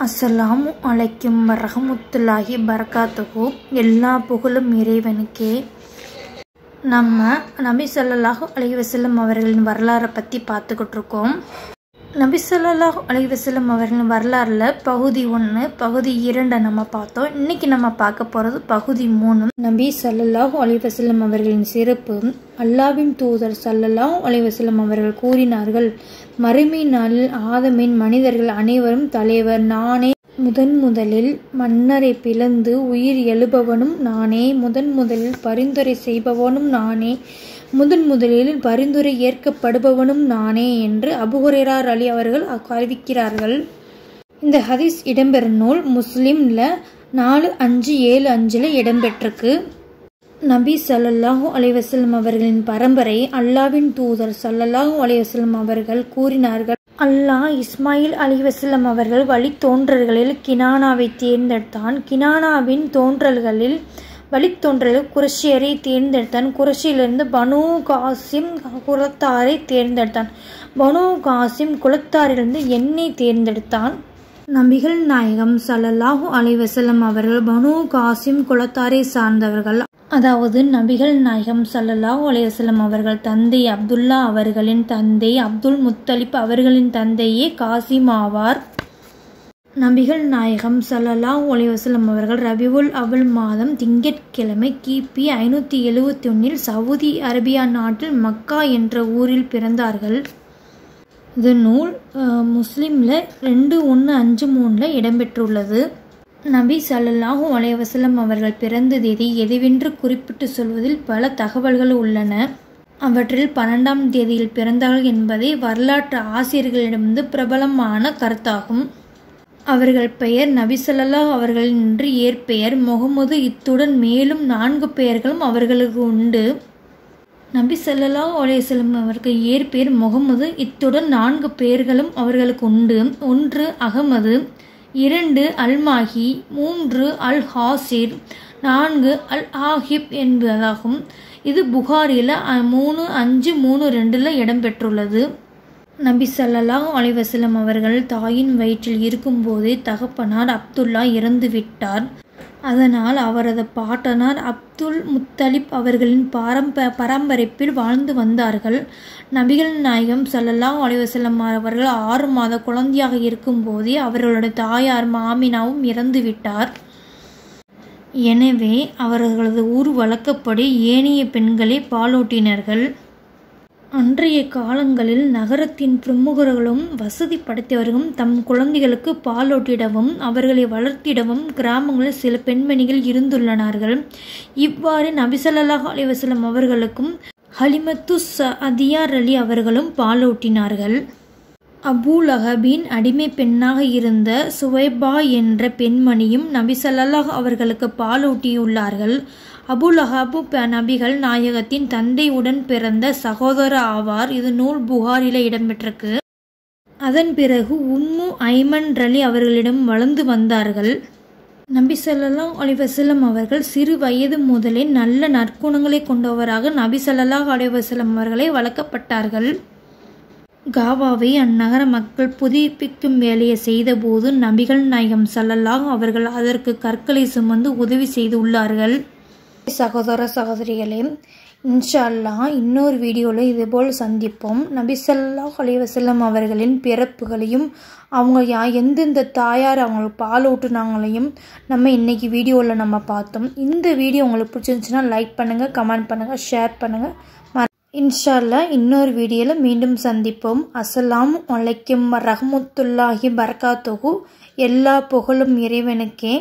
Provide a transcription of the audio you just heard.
அஸ்ஸலாமு அலைக்கும் வரஹ்மத்துல்லாஹி பரகாத்துஹு. எல்லா புகழும் இறைவனுக்கே. நம்ம நபி ஸல்லல்லாஹு அலைஹி வஸல்லம் அவர்களின் வரலாறை பற்றி பார்த்துக்கிட்டு இருக்கோம். நபி ஸல்லல்லாஹு அலைஹி வஸல்லம் அவர்களின் வரலாறில் பகுதி 1 பகுதி 2 நம்ம பார்த்தோம். இன்னைக்கு நம்ம பார்க்க போகிறது பகுதி 3. நபி ஸல்லல்லாஹு அலைஹி வஸல்லம் அவர்களின் சிறப்பு. அல்லாஹ்வின் தூதர் ஸல்லல்லாஹு அலைஹி வஸல்லம் அவர்கள் கூறினார்கள், மறுமை நாளில் ஆதமின் மனிதர்கள் அனைவரும் தலைவர் நானே, முதலில் மன்னரை பிளந்து உயிர் எழுபவனும் நானே, முதலில் பரிந்துரை செய்பவனும் நானே, முதலில் பரிந்துரை ஏற்கப்படுபவனும் நானே என்று அபூ ஹுரைரா அலி அவர்கள் அறிவிக்கிறார்கள். இந்த ஹதீஸ் இடம்பெறும் நூல் முஸ்லிம்ல 4575 இடம்பெற்றிருக்கு. நபி ஸல்லல்லாஹு அலைஹி வஸல்லம் அவர்களின் பரம்பரை. அல்லாஹ்வின் தூதர் ஸல்லல்லாஹு அலைஹி வஸல்லம் அவர்கள் கூறினார்கள், அல்லாஹ் இஸ்மாயில் அலைஹிஸ்ஸலாம் அவர்கள் வழித்தோன்றல்களில் கினானாவை தேர்ந்தெடுத்தான். கினானாவின் வழித்தோன்றலில் குரேஷியரை தேர்ந்தெடுத்தான். குரேஷியிலிருந்து பனூ காசிம் குலத்தாரை தேர்ந்தெடுத்தான். பனூ காசிம் குலத்தாரிலிருந்து என்னை தேர்ந்தெடுத்தான். நபிகள் நாயகம் ஸல்லல்லாஹு அலைஹி வஸல்லம் அவர்கள் பனூ காசிம் குலத்தாரை சார்ந்தவர்கள். அதாவது நபிகள் நாயகம் ஸல்லல்லாஹு அலைஹி வஸல்லம் அவர்கள் தந்தை அப்துல்லா அவர்களின் தந்தை அப்துல் முத்தலிப் அவர்களின் தந்தையே காசிம் ஆவார். நபிகள் நாயகம் ஸல்லல்லாஹு அலைஹி வஸல்லம் அவர்கள் ரபியுல் அவ்வல் மாதம் திங்கட்கிழமை கிபி 571 சவுதி அரேபியா நாட்டில் மக்கா என்ற ஊரில் பிறந்தார்கள். இது நூல் முஸ்லிம்ல 2153 இடம்பெற்றுள்ளது. நபி ஸல்லல்லாஹு அலைஹி வஸல்லம் அவர்கள் பிறந்த தேதி எதுவென்று குறிப்பிட்டு சொல்வதில் பல தகவல்கள் உள்ளன. அவற்றில் 12ஆம் தேதியில் பிறந்தார்கள் என்பதே வரலாற்று ஆசிரியர்களிடமிருந்து பிரபலமான கருத்தாகும். அவர்கள் பெயர் நபி ஸல்லல்லாஹு அவர்களின் என்று இயற்பெயர் முகமது. இத்துடன் மேலும் 4 பெயர்களும் அவர்களுக்கு உண்டு. நபி ஸல்லல்லாஹு அலைஹி வஸல்லம் அவருக்கு இயற்பெயர் முகமது. இத்துடன் 4 பெயர்களும் அவர்களுக்கு உண்டு. 1 அகமது, 2 அல்மாஹி, 3 அல் ஹாசிர், 4 அல் ஆஹிப் என்பதாகும். இது புகாரில் 3532 இடம்பெற்றுள்ளது. நபி ஸல்லல்லாஹு அலைஹி வஸல்லம் அவர்கள் தாயின் வயிற்றில் இருக்கும்போதே தகப்பனார் அப்துல்லா இறந்துவிட்டார். அதனால் அவரது பாட்டனார் அப்துல் முத்தலிப் அவர்களின் பராமரிப்பில் வாழ்ந்து வந்தார்கள். நபிகள் நாயகம் ஸல்லல்லாஹு அலைஹி வஸல்லம் அவர்கள் 6 மாத குழந்தையாக இருக்கும்போதே அவர்களுடைய தாயார் ஆமினாவும் இறந்துவிட்டார். எனவே அவர்களது ஊர் வழக்கப்படி ஏனைய பெண்களே பாலூட்டினார்கள். அன்றைய காலங்களில் நகரத்தின் பிரமுகர்களும் வசதி படைத்தவர்களும் தம் குழந்தைகளுக்கு பாலூட்டிடவும் அவர்களை வளர்த்திடவும் கிராமங்களில் சில பெண்மணிகள் இருந்துள்ளனார்கள். இவ்வாறு நபி ஸல்லல்லாஹு அலைஹி வஸல்லம் அவர்களுக்கும் ஹலிமத்து சஅதியா அலி அவர்களும் பாலூட்டினார்கள். அபூ லஹபின் அடிமை பெண்ணாக இருந்த சுவைபா என்ற பெண்மணியும் நபி ஸல்லல்லாஹு அவர்களுக்கு பாலூட்டியுள்ளார்கள். அபூ லஹபு நபிகள் நாயகத்தின் தந்தையுடன் பிறந்த சகோதரர் ஆவார். இது நூல் புகாரில இடம்பெற்றிருக்கு. அதன் பிறகு உம்மு ஐமன் ரலி அவர்களிடம் வளர்ந்து வந்தார்கள். நபி ஸல்லல்லாஹு அலைஹி வஸல்லம் அவர்கள் சிறு வயது முதலே நல்ல நற்குணங்களை கொண்டவராக நபி ஸல்லல்லாஹு அலைஹி வஸல்லம் அவர்களை வளர்க்கப்பட்டார்கள். காவாவை அந்நகர மக்கள் புதுப்பிக்கும் வேலையை செய்தபோது நபிகள் நாயகம் ஸல்லல்லாஹு அவர்கள் அதற்கு கற்களை சுமந்து உதவி செய்துள்ளார்கள். சகோதர சகோதரிகளே, இன்ஷா அல்லாஹ் இன்னொரு வீடியோவில் இதுபோல் சந்திப்போம். நபி ஸல்லல்லாஹு அலைஹி வஸல்லம் அவர்களின் பிறப்புகளையும் அவங்க எந்தெந்த தாயார் அவங்களுக்கு பால் ஊட்டுனாங்களையும் நம்ம இன்னைக்கு வீடியோவில் நம்ம பார்த்தோம். இந்த வீடியோ உங்களுக்கு பிடிச்சிருந்துச்சுன்னா லைக் பண்ணுங்கள், கமெண்ட் பண்ணுங்கள், ஷேர் பண்ணுங்கள். இன்ஷா அல்லாஹ் இன்னொரு வீடியோவில் மீண்டும் சந்திப்போம். அஸ்ஸலாமு அலைக்கும் வரஹ்மத்துல்லாஹி பரகாத்துஹு. எல்லா புகழும் இறைவனுக்கே.